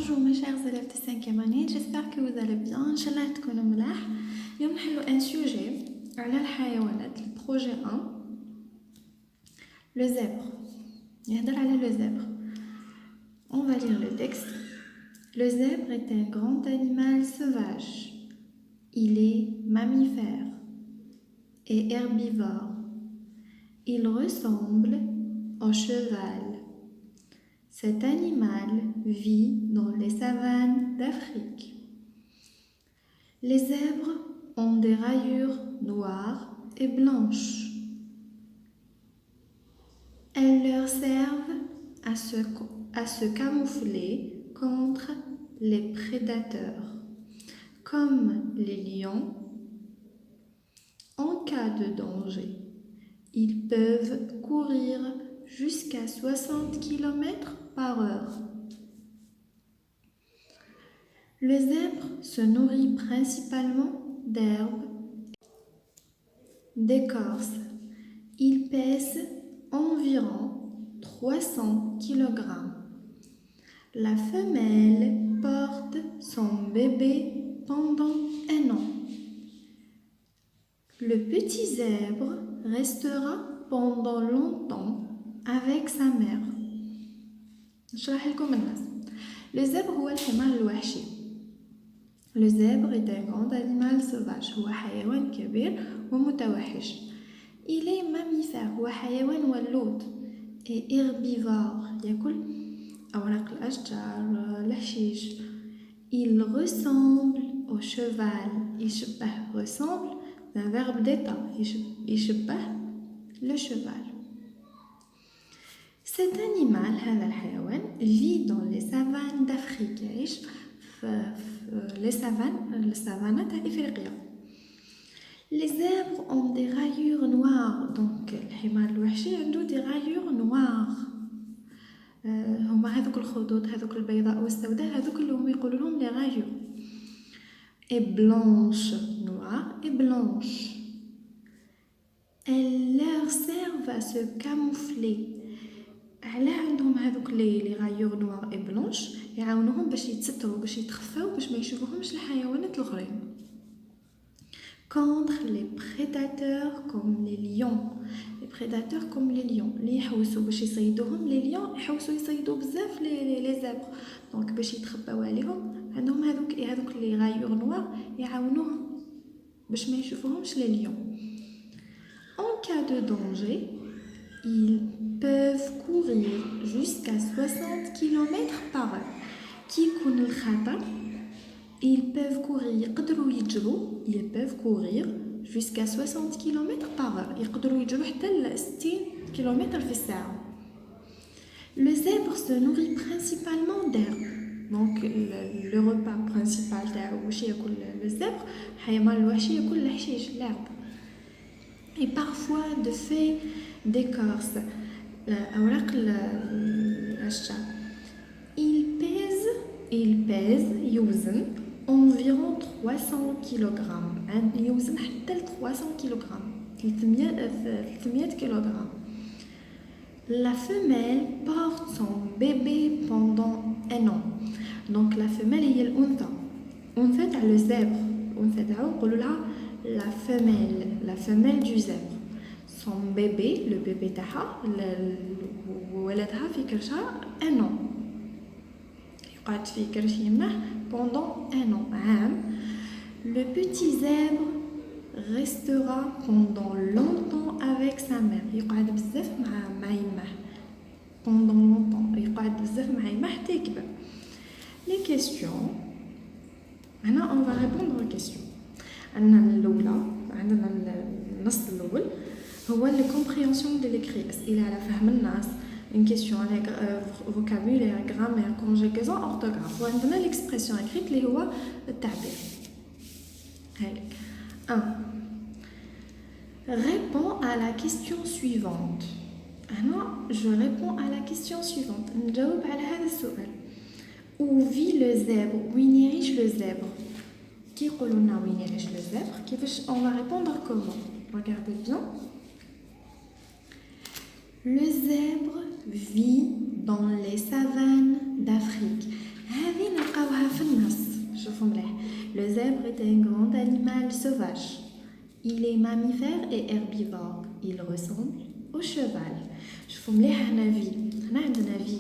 Bonjour mes chers élèves de 5e année, j'espère que vous allez bien. Inch'Allah تكونوا ملاح. اليوم نحلو un sujet على الحيوانات, le projet 1. Le zèbre. يهضر على le zèbre. On va lire le texte. Le zèbre est un grand animal sauvage. Il est mammifère et herbivore. Il ressemble au cheval. Cet animal vit dans les savanes d'Afrique. Les zèbres ont des rayures noires et blanches. Elles leur servent à se camoufler contre les prédateurs, comme les lions. En cas de danger, ils peuvent courir jusqu'à 60 km/h. Le zèbre se nourrit principalement d'herbes, d'écorce. Il pèse environ 300 kg. La femelle porte son bébé pendant un an. Le petit zèbre restera pendant longtemps avec sa mère. نشرح لكم الناس. Le zèbre هو الحمار الوحشي. Le zèbre est un grand animal sauvage. هو حيوان كبير ومتوحش. Il est mammifère. هو حيوان ولود. Et herbivore. يأكل أوراق الأشجار, الحشيش. Il ressemble au cheval. يشبه ressemble d'un verbe d'état. يشبه le cheval. Cet animal, هذا الحيوان, vit dans les savanes d'Afrique. يعيش les savanes d'Afrique. Les zèbres ont des rayures noires. Donc, الحمار الوحشي عنده des rayures noires. هما هذوك الخطوط, هذوك البيضاء والسوداء, هذوك اللي هم يقولوا لهم les rayures. Et blanche, noire et blanche. Elles leur servent à se camoufler. على عندهم هذوك لي رايور نوار اي بلونش يعاونوهم باش يتستروا, باش يتخفاو, باش ما يشوفوهمش الحيوانات الاخرين. Contre les prédateurs comme les lions. Les prédateurs comme les lions. اللي يحوسوا باش يصيدوهم les lions يحوسوا يصيدوا بزاف les zèbres. Donc باش يتخباو عليهم عندهم هذوك لي رايور نوار يعاونوهم باش ما يشوفوهمش les lions. En cas de danger, ils peuvent courir jusqu'à 60 km/h. كي يكون الخطر, ils peuvent courir, يقدروا يجروا, ils peuvent courir jusqu'à 60 km/h. يقدروا يجروا حتى 60 km في الساعة. Le zèbre se nourrit principalement d'herbes. Donc le repas principal تاعو واش ياكل le zèbre, الحيوان الوحشي ياكل الحشيش, l'herbe. Et parfois de feuilles d'écorce. أوراق الأشجار. Il pèse يوزن environ 300 kg. يوزن حتى 300 kg. 300 kg. La femelle porte son bébé pendant un an. Donc la femelle هي الأنثى. أنثى تاع le zèbre. الأنثى تاعو نقولوا لها la femelle du zèbre. Son bébé, le bébé تاعها, ولدها في كرشها un an. يقعد في كرش يمه pendant un an, عام. Le petit zèbre restera pendant longtemps avec sa mère. يقعد بزاف مع يمه pendant longtemps. يقعد بزاف مع يمه حتى يكبر. Les questions. هنا on va répondre aux questions. عندنا الأولى, عندنا النص الأول هو la compréhension de l'écrit. أسئلة على فهم الناس. Une question على vocabulaire, grammaire, conjugaison, orthographe. وعندنا l'expression écrite اللي هو التعبير. هاي 1. Réponds à la question suivante. هنا je réponds à la question suivante. نجاوب على هذا السؤال. Où vit le zèbre? وين يعيش le zèbre? كي يقولوا لنا وين يعيش le zèbre, كيفاش on va répondre comment? Regardez bien. Le zèbre vit dans les savanes d'Afrique. هذه Le zèbre est un grand animal sauvage. Il est mammifère et herbivore. Il ressemble au cheval. شوفوا مليح هنا في هنا عندنا في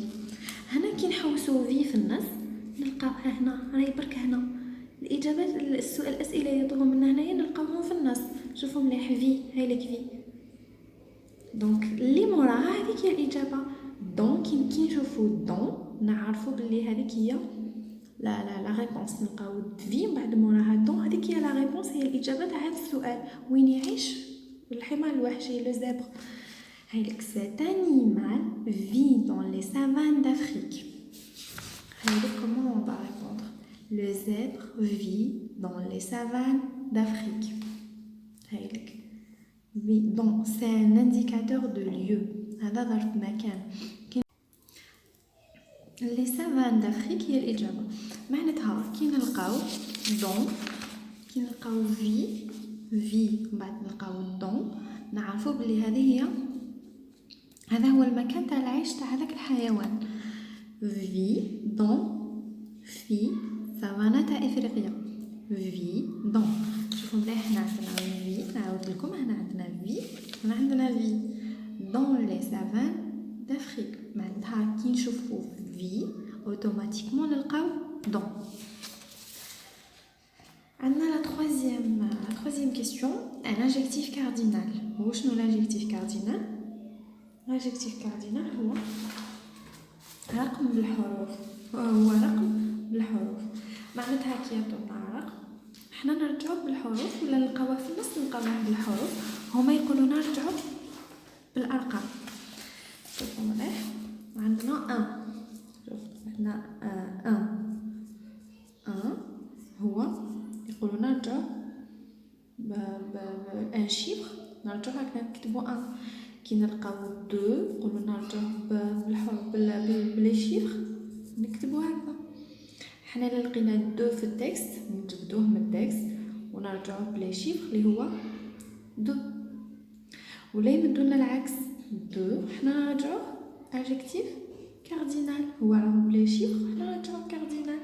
هنا كي نحوسوا في النص نلقاوها هنا راهي برك هنا الاجابات الاسئله اللي يطلبوا منا هنايا نلقاوهم في النص. شوفوا مليح في هاي لك في دونك اللي موراها هذيك هي الاجابه. دونك كي نشوفوا دون نعرفوا باللي هذيك هي لا ريبونس. نلقاو في من بعد موراها دون هذيك هي لا ريبونس، هي الاجابه تاع هذا السؤال. وين يعيش؟ الحمار الوحشي لو زبر. هايلك cet animal vit dans les savanes d'Afrique. هايلك comment on va répondre. Le zèbre vit dans les savanes d'Afrique. هايلك donc c'est un indicateur de lieu. هذا ظرف مكان. les savanes d'Afrique هي الإجابة. معناتها كي نلقاو donc كي نلقاو في بعد نلقاو donc نعرفوا بلي هذا هو المكان تاع العيش تاع هذاك الحيوان. في في سافانا تاع افريقيا. في شوفوا مليح هنا عندنا في نعاود لكم هنا عندنا في هنا عندنا في دون لي سافان دافريك. معناتها كي نشوفوا في اوتوماتيكمون نلقاو دون. عندنا لا troisième question un adjectif cardinal. هو شنو l'adjectif cardinal؟ l'adjectif cardinal هو رقم بالحروف. معناتها كي يعطونا رقم حنا نرجعوا بالحروف ولا نلقاوها في النص نلقاوها بالحروف. هما يقولوا نرجعوا بالارقام. شوفوا مليح عندنا 1 عندنا 1 هو يقولوا نرجعوا بان شيفر نرجعوا هكذا نكتبوا 1. كي نلقاو 2 يقولوا نرجعوا بالحروف بلي شيفر نكتبوا هكذا. حنا لقينا 2 في التكست نجبدوه من التكست ونرجعوا بلي شيفر اللي هو 2. ولا يمدونا العكس 2 حنا نرجعوه adjectif cardinal هو راهو بلي شيفر حنا نرجعوه كاردينال.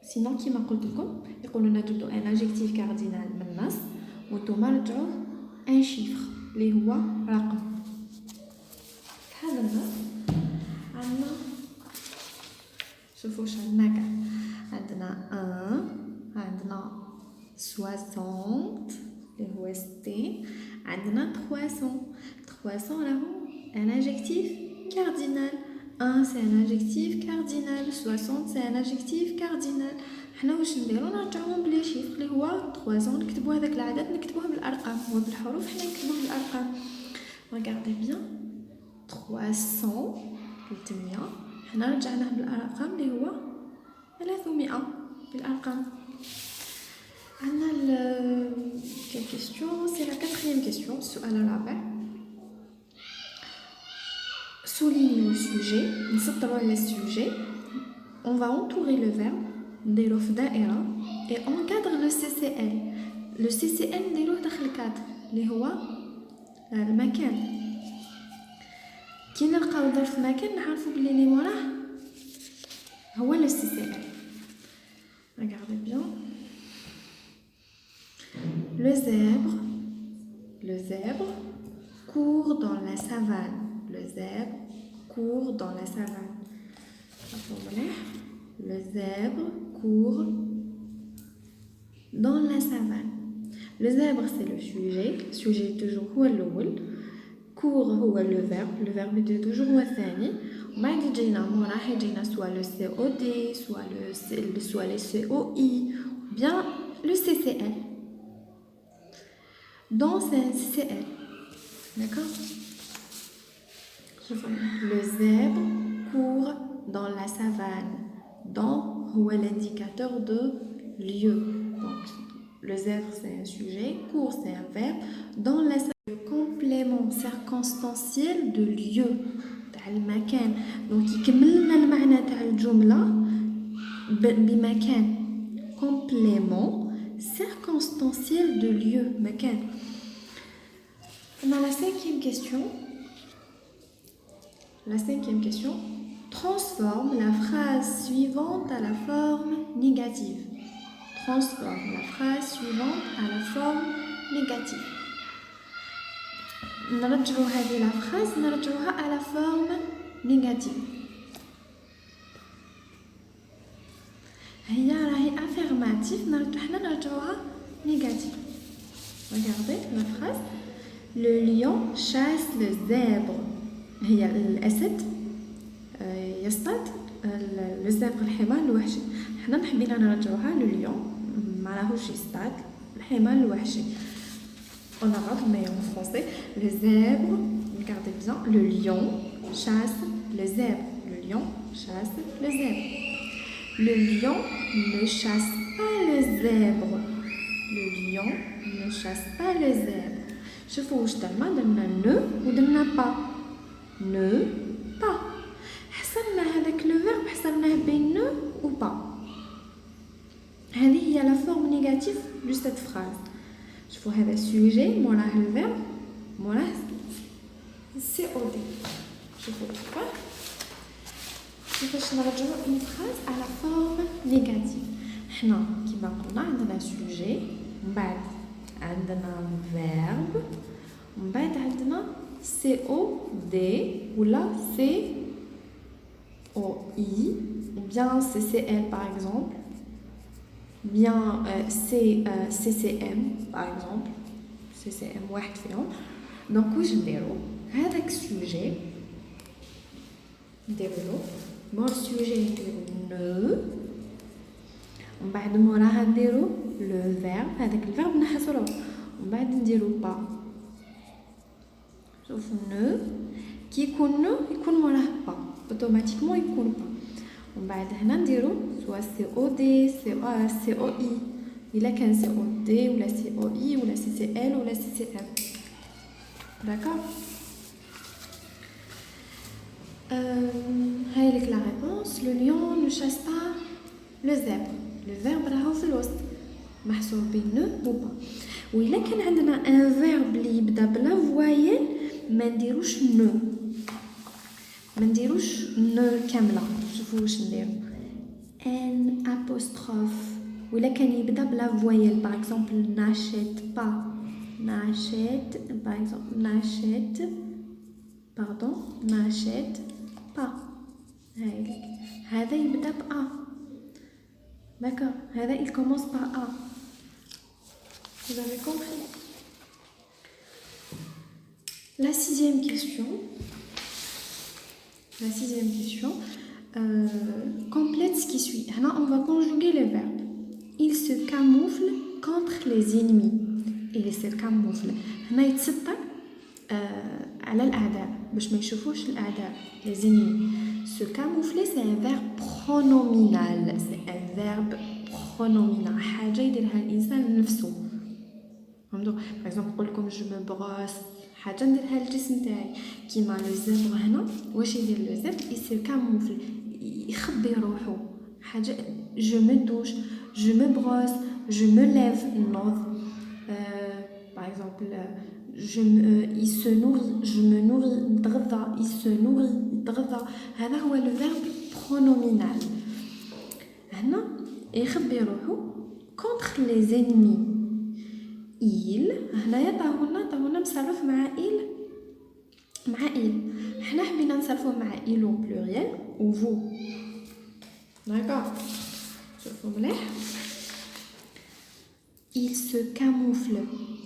سينون كيما قلت لكم يقولوا لنا جبدوا ان adjectif cardinal من النص وانتم رجعوه ان شيفر اللي هو رقم. هذا النص عندنا شوفوا واش عندنا كاع عندنا 1 عندنا 60 اللي هو 60 عندنا 300 راهو ان adjectif cardinal. 1 c'est un adjectif cardinal 60 c'est un adjectif cardinal. حنا واش نديرو نرجعوهم بلي شيفر اللي هو 300 نكتبوا هذاك العدد نكتبوه بالارقام وبالحروف حنا نكتبوه بالارقام. regardez bien 300 حنا رجعناه بالارقام اللي هو 300 بالارقام. عندنا quelle question c'est la 4e question. السؤال الرابع souligne le sujet. نسطروا على السوجي. on va entourer le verbe نديروه في دائره et encadre le CCL. le CCL نديروه داخل الكادر اللي هو المكان. كي نلقاو ظرف مكان نعرفوا بلي اللي موراه هو le CCL. regardez bien le zèbre court dans la savane. Le zèbre court dans la savane. Le zèbre court dans la savane. Le zèbre c'est le sujet toujours هو الأول. court هو le verbe est toujours هو الثاني. وبعد يجينا موراه يجينا soit le COD soit le COI ou bien le CCL. Dans c'est un CCL. D'accord. Le zèbre court dans la savane. Dans هو l'indicateur de lieu. Donc le zèbre c'est un sujet, court c'est un verbe. Dans la savane le complément circonstanciel de lieu تاع المكان. donc يكمل لنا المعنى تاع الجملة بمكان. complément circonstanciel de lieu مكان. On a la 5e question. La 5e question. Transforme la phrase suivante à la forme négative. transforme la phrase suivante à la forme négative. نرجعوا هذه la phrase نرجعوها à la forme négative. هي راهي affirmative نرجعوها négative. Regardez la phrase. Le lion chasse le zèbre. هي الأسد يصطاد الزبر الحمار الوحشي. حنا حبينا نرجعوها لليون ما راهوش يصطاد الحمار الوحشي. On arabe mais en français le zèbre, regardez bien, le lion chasse le zèbre. Le lion chasse le zèbre. Le lion ne chasse pas le zèbre. Le lion ne chasse pas le zèbre. شوفوا واش درنا ne ودرنا pas. Ne pas. حصلنا هذاك لو فيرب حصلناه بين ne و pas. هذه هي la forme négative de cette phrase. شوفوا هذا sujet موراه الفيرب موراه COD. شوفوا كيفاش نرجعوا une phrase à la forme négative. حنا كيما قلنا عندنا sujet من بعد عندنا verbe من بعد عندنا COD ولا COI ou bien CCL par exemple, bien CCM par exemple, CCM واحد فيهم. دونك واش نديرو هذاك السوجي نديرو مور السوجي نديرو نو ومن بعد موراها نديرو لو فيرب هذاك الفيرب نحصروه ومن بعد نديرو با. شوف نو كي يكون نو يكون موراه با اوتوماتيكمون يكون با ومن بعد هنا نديرو سوا سي او دي سي او اي الا كان سي او دي ولا سي او اي ولا سي سي ال ولا سي سي ام. داكور هاي لك لا ريبونس. لو ليون نو شاس با لو زيبر. لو فيرب راهو في الوسط محسوب بين نو و با. وإلا كان عندنا ان فيرب اللي يبدا بلا فوايل ما نديروش نو ما نديروش نو كامله. شوفوا واش نديرو ان apostrophe. وإلا كان يبدا بلا فوايل باغ اكزومبل n'achète pas n'achète باغ اكزومبل n'achète pardon n'achète pas. هذا يبدا ب a. D'accord, هذا il commence par a. Vous avez compris? La sixième question. Complète ce qui suit. Maintenant, on va conjuguer les verbes. Il se camoufle contre les ennemis. Il se camoufle. هنا يتستر على الأعداء باش ما يشوفوش الأعداء. Les ennemis. Se camoufler, c'est un verbe pronominal. C'est un verbe pronominal. حاجة يديرها الإنسان لنفسه. فهمتوا؟ باغ اكزومبل نقول لكم جو مو بروس حاجه نديرها للجسم تاعي كيما لو زبر. هنا واش يدير لو زبر؟ يسير كاموفل يخبي روحو حاجه. جو مو دوش جو مو بروس جو مو ليف نوض. باغ اكزومبل il se nourrit je me nourris نتغذى il se nourrit نتغذى. هذا هو لو فيرب pronominal. هنا يخبي روحو contre les ennemis. il هنايا طاهونا مصرف مع il حنا حبينا نصرفوه مع il au pluriel ou vous. d'accord شوفوا مليح. il se camoufle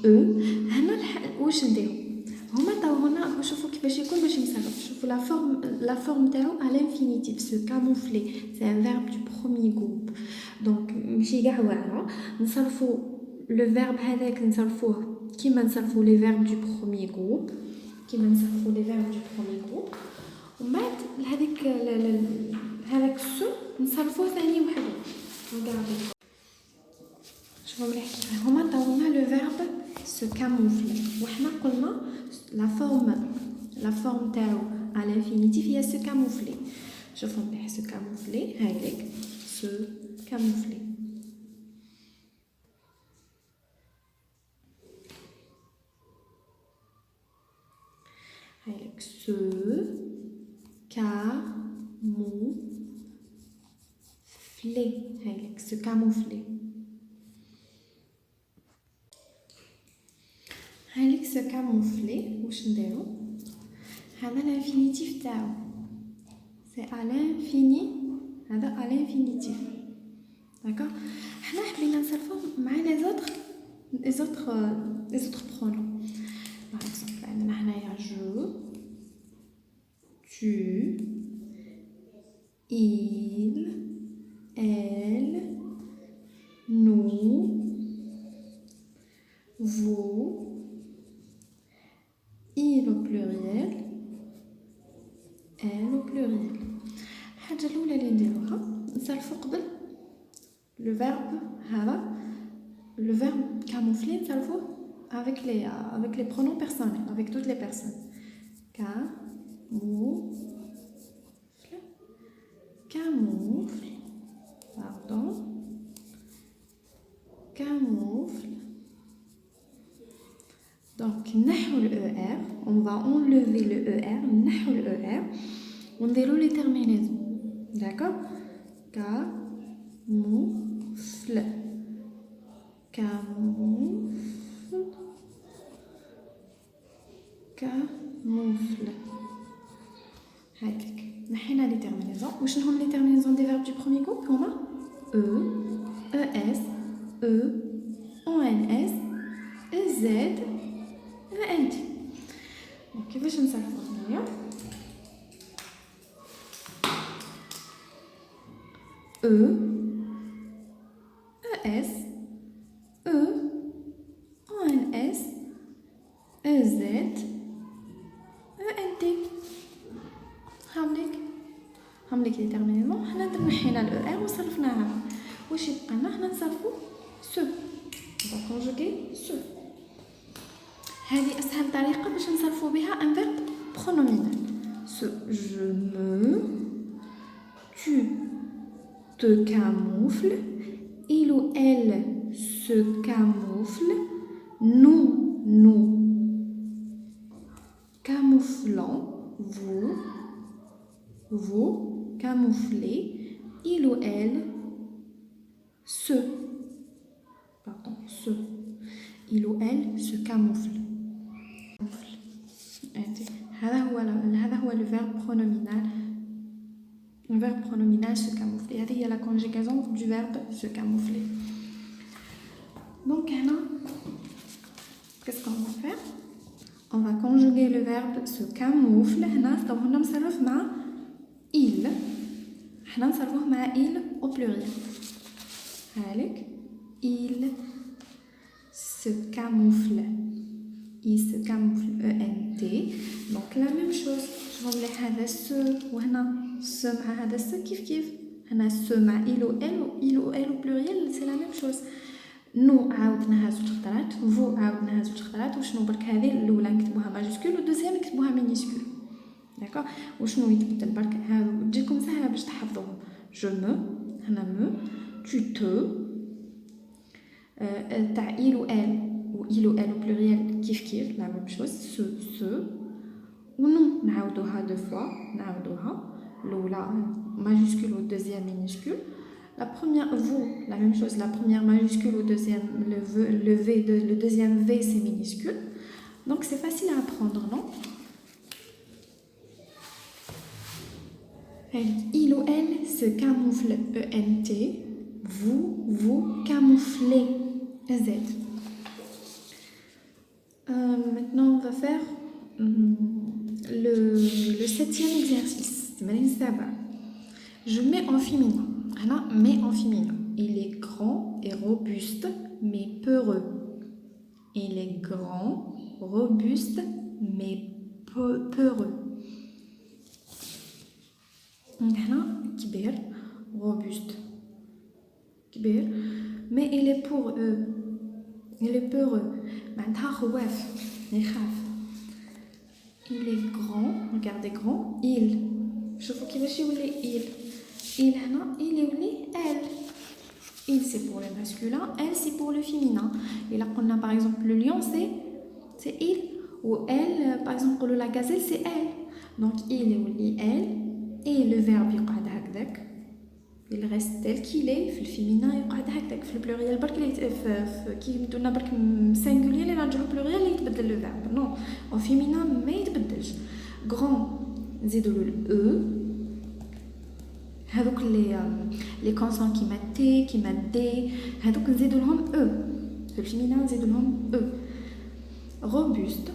eux. هنا واش نديرو هما طاهونا شوفوا كيفاش يكون باش يصرف. شوفوا la forme تاعو à l'infinitif. se camoufler c'est un verbe du premier groupe. donc ماشي كاع واعره نصرفوا le verbe هذاك نصرفوه كيما نصرفوا les verbes du premier groupe ومن بعد هذاك السو نصرفوه ثاني وحده. regardez شوفوا مليح كيف هما عطاونا لو verbe se camoufler وحنا قلنا la forme تاعو à l'infinitif هي se camoufler. شوفوا مليح se camoufler هاي لك se camoufler. Avec se camoufler. Avec se camoufler. se camoufler واش نديرو هذا l'infinitif تاعو c'est à l'infini هذا à l'infinitif d'accord حنا حبينا نصرفوه مع les autres pronoms par exemple عندنا هنايا je tu il elle nous vous il au pluriel elle au pluriel الحاجة الأولى اللي نديروها نصرفو قبل le verbe هذا le verbe camoufler نصرفوه avec les pronoms personnels avec toutes les personnes camoufle pardon camoufle donc نحو le ER on va enlever le ER نحو le ER on déroule les terminaisons d'accord camoufle camoufle هكاك نحينا لي terminaisons واش هم les terminaisons des verbes du premier groupe هما es ons ez ent donc كيفاش نصرفو هنايا es ons ez ent هامليك لي terminaisons حنا نحينا ال ER وصرفناها واش يبقى لنا حنا نصرفو ce on va conjuguer ce هذه اسهل طريقه باش نصرفو بها un verbe pronominal ce je me tu te camoufles il ou elle se camoufle nous camouflons vous camouflez il ou elle se il ou elle se camoufle هذا هو le verbe pronominal le verbe pronominal se camoufler هذه هي la conjugaison du verbe se camoufler donc هنا qu'est-ce qu'on va faire on va conjuguer le verbe se camoufle هنا نصرف مع il حنا نصرفوه مع il au pluriel هالك il se camoufle ENT donc la même chose je vais mettre هذا ce وهنا ce مع هذا ce كيف هنا ce مع il ou elle au pluriel c'est la même chose nous عاودناها زوج خطرات vous عاودناها زوج خطرات وشنو برك هذه الاولى نكتبوها ماجيسكول والدوزيام نكتبوها مينيسكول داكوغ وشنو يتبدل برك هادو تجيكم سهله باش تحفظوهم je me هنا me tu te تاع il ou elle au pluriel كيف la même chose ce ou non نعاودوها deux fois نعاودوها الاولى majuscule au deuxième minuscule la première vous la même chose la première majuscule au deuxième le deuxième v c'est minuscule donc c'est facile à apprendre non il ou elle se camoufle ENT vous camouflez Z. Maintenant on va faire le septième exercice. Je mets en féminin. Mais en féminin. Il est grand et robuste mais peureux. Il est grand, robuste mais peureux. هنا كبير robuste كبير mais il est pour eux il est peureux معناتها خواف يخاف il est grand regardez grand il شوفوا كيفاش يولي il هنا il يولي elle il c'est pour le masculin elle c'est pour le féminin et là قلنا par exemple le lion c'est il ou elle par exemple la gazelle c'est elle donc il يولي elle et le verbe يقعد هكذاك il reste tel qu'il est في الفيمينا يقعد هكاك في البلوريال برك كي بدونا برك سينغولير اللي نرجعوا بلوريال اللي يتبدل لو فيرب نو او فيمينا ما يتبدلش غران نزيدوا له الاو هذوك لي كونسون كيما تي كيما دي هذوك نزيدوا لهم او في الفيمينا نزيدوا لهم او روبوست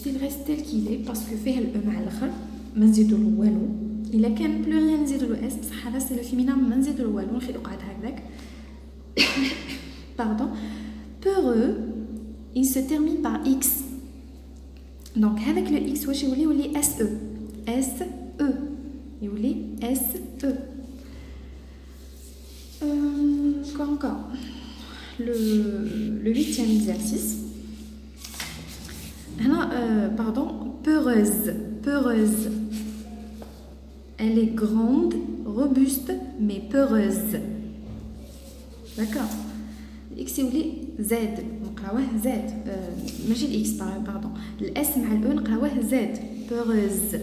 il reste tel qu'il est parce que فيه الاو مع الاخر ما نزيدوا له والو الا كان بلوريال نزيدوا له اس بصح هذا سي لو فيمينا ما نزيدوا له والو نخليو قاعد هكذاك pardon peureux il se termine par x donc avec le x واش يولي se se يولي se quoi encore le 8e exercice pardon peureuse elle est grande robuste mais peureuse d'accord x يولي z نقراوه z ماشي الاكس باردون الاس مع الاو نقراوه z peureuse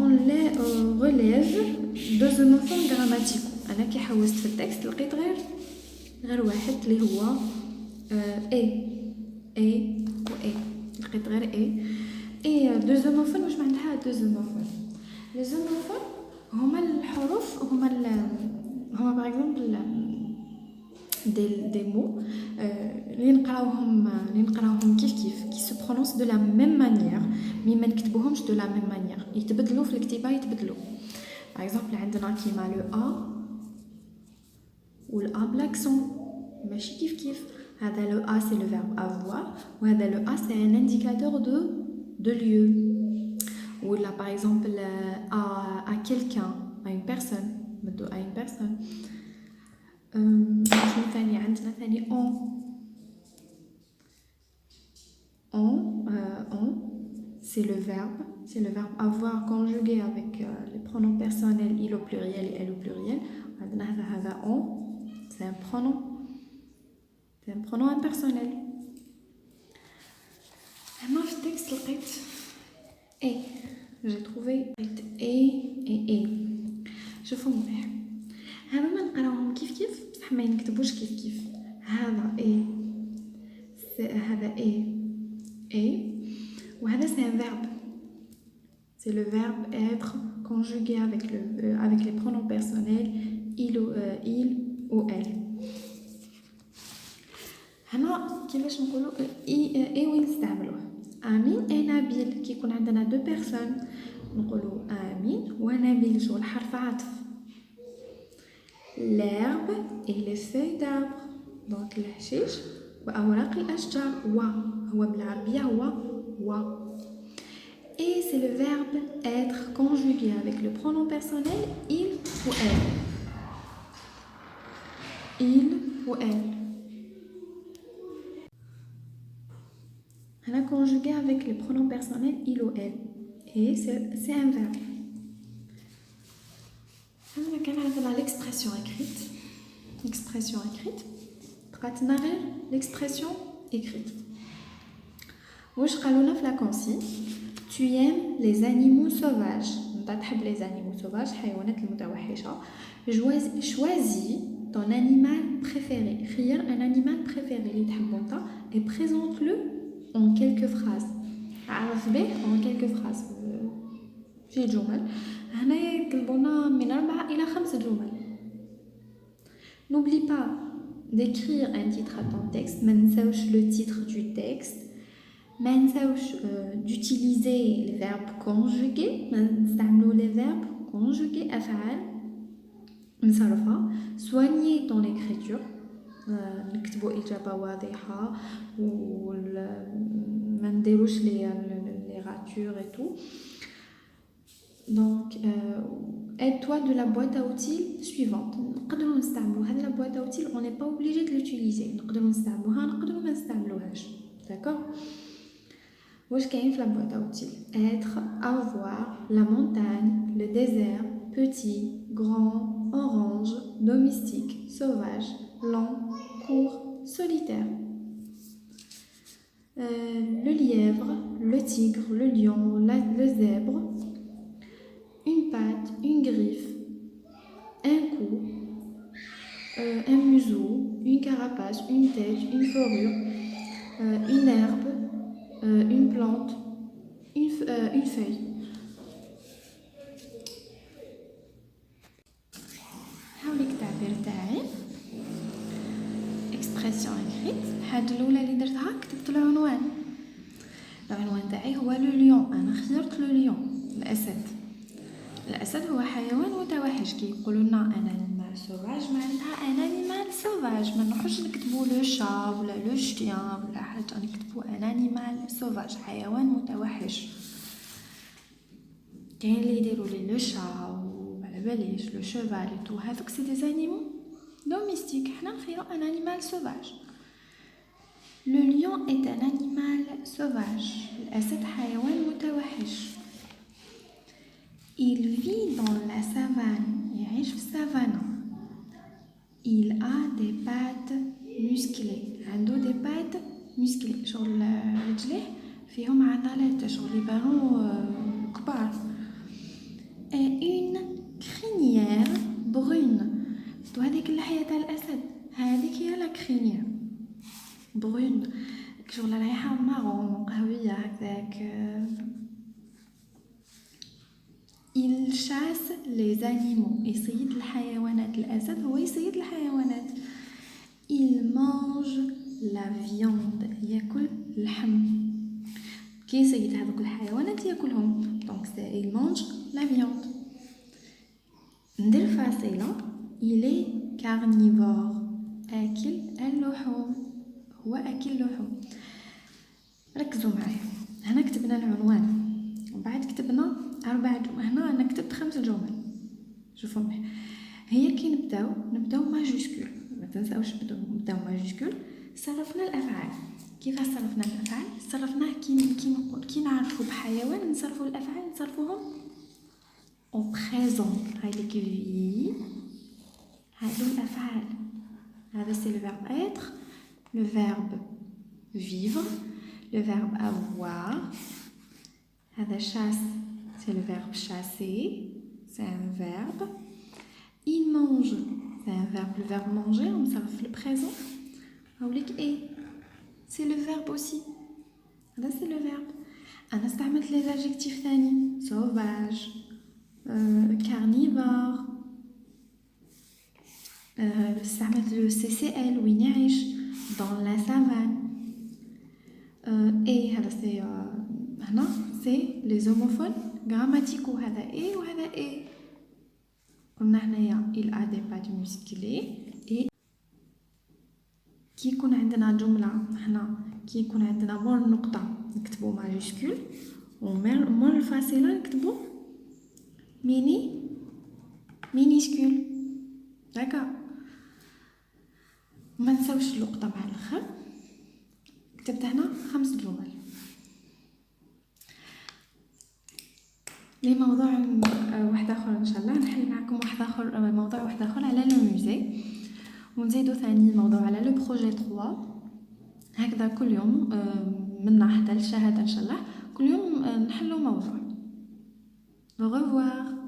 on les relève deux homophones grammaticaux انا كي حوست في التكست لقيت غير واحد اللي هو اي و اي لقيت غير اي دو زوموفون واش معناتها دو زوموفون لي زوموفون هما الحروف هما باغ اكزومبل دي مو اللي نقراوهم كيف كي سو برونونس دو لا ميم مانيير مي ما نكتبوهمش دو لا ميم مانيير يتبدلوا في الكتابه يتبدلوا باغ اكزومبل عندنا كيما لو ا والا بلاكسون ماشي كيف هذا لو ا سي لو فيرب avoir وهذا لو ا سي ان انديكاتور de lieu ou là par exemple à quelqu'un à une personne à une personne عندنا ثاني on c'est le verbe avoir conjugué avec les pronoms personnels il au pluriel et elle au pluriel عندنا هذا on c'est un pronom impersonnel أنا في التكست لقيت اي j'ai trouvé اي شوفوا مليح هذا ما نقراوهم كيف بصح ما نكتبوش كيف هذا هذا اي وهذا c'est un verbe c'est le verbe être conjugué avec les pronoms personnels il ou elle هنا كيفاش نقولوا اي وين نستعملوه امين اي نبيل كي يكون عندنا دو بيرسون نقولوا امين ونبيل شغل حرف عطف l'herbe et les feuilles d'arbre donc الحشيش واوراق الاشجار هو بالعربيه هو et c'est le verbe être conjugué avec le pronom personnel il ou elle on a conjugué avec les pronoms personnels il ou elle et c'est un verbe. On a l'expression écrite. L'expression écrite. واش قالونا في la consigne tu aimes les animaux sauvages انت تحب les animaux sauvages حيوانات المتوحشه choisis ton animal préféré خير un animal préféré اللي تحبه انت et présente-le en quelques phrases عرف به en quelques phrases في جمل هنا يطلبونا من 4 إلى 5 جمل. N'oublie pas d'écrire un titre à ton texte ما نساوش le titre du texte ما نساوش d'utiliser les verbes conjugués ما نستعملوا les verbes conjugués أفعال مصرفة soigner ton écriture نكتبوا إجابة واضحة وما نديروش les ratures et tout. Donc aide-toi de la boîte à outils suivante. نقدروا نستعملوا هذه la boîte à outils on n'est pas obligé de l'utiliser نقدروا نستعملوها نقدروا ما نستعملوهاش d'accord. واش كاين في la boîte à outils être avoir la montagne le désert petit grand orange domestique sauvage lent court solitaire. Le lièvre le tigre le lion le zèbre une patte, une griffe, carapace, une tête, une fourrure, une herbe, une plante, une feuille. حاولي التعبير تاعي اكسبرسيون اكريت. الحاجه الاولى اللي درتها كتبت العنوان تاعي هو لو ليون. انا خيرت لو ليون الاسد هو حيوان متوحش. كي يقولوا لنا انيمال سوفاج معناتها انيمال سوفاج، ما نروحوش نكتبوا لو شا ولا لو شتيان ولا حاجه، نكتبوا انيمال سوفاج حيوان متوحش. كاين اللي يديروا لي لو شا وعلى باليش لو شوفال تو، هذوك سي دي انيمو دوميستيك. حنا نخيروا ان انيمال سوفاج. Le lion est un animal sauvage. الأسد حيوان متوحش. Il vit dans la savane. يعيش في السافانا. Il a des pattes musclées. عنده des pattes musclées. شغل رجليه فيهم عضلات، شغل يبانو كبار. Et une crinière brune. هذيك اللحية تاع الأسد، هذيك هي لا crinière brune. شغل ريحة مارون قهوية هكذاك. Il chasse les animaux. يصيد الحيوانات. الأسد هو يصيد الحيوانات. Il mange la viande. يأكل اللحم. كي يصيد هذوك الحيوانات يأكلهم. Donc c'est il mange la viande. ندير فاصلة. Il est carnivore. أكل اللحوم. هو أكل لحوم. ركزوا معايا. هنا كتبنا العنوان وبعد كتبنا 4 جمل. هنا أنا كتبت 5 جمل. شوفوا معايا. هي كي نبداو ماجيسكول. ما تنساوش نبداو ماجيسكول. صرفنا الأفعال. كيفاش صرفنا الأفعال؟ صرفناه كي نعرفوا بحيوان نصرفوا الأفعال نصرفوهم au présent. هاي اللي كي هادو الأفعال. هذا c'est le verbe être, le verbe vivre, le verbe avoir. هذا chasse, c'est le verbe chasser, c'est un verbe. Il mange, c'est un verbe, le verbe manger, on s'arrête le présent. Et c'est le verbe aussi. هذا c'est le verbe. أنا استعملت les adjectifs ثاني sauvage, carnivore. استعملت le CCL وين يعيش dans la savane. et هذا c'est هنا c'est les homophones grammaticaux. هذا et وهذا et. قلنا هنايا il a des pattes musclées. et كي يكون عندنا جملة هنا كي يكون عندنا مور النقطة نكتبو ماجيسكول ومور الفاصلة نكتبو مينيسكول. داكا ما نساوش اللقطة مع الاخر. كتبت هنا 5 جمل. لي موضوع واحد اخر ان شاء الله نحل معكم موضوع واحد اخر على لو موزي، ونزيدو ثاني موضوع على لو بروجي 3. هكذا كل يوم من حتى الشهادة ان شاء الله كل يوم نحلو موضوع. au revoir.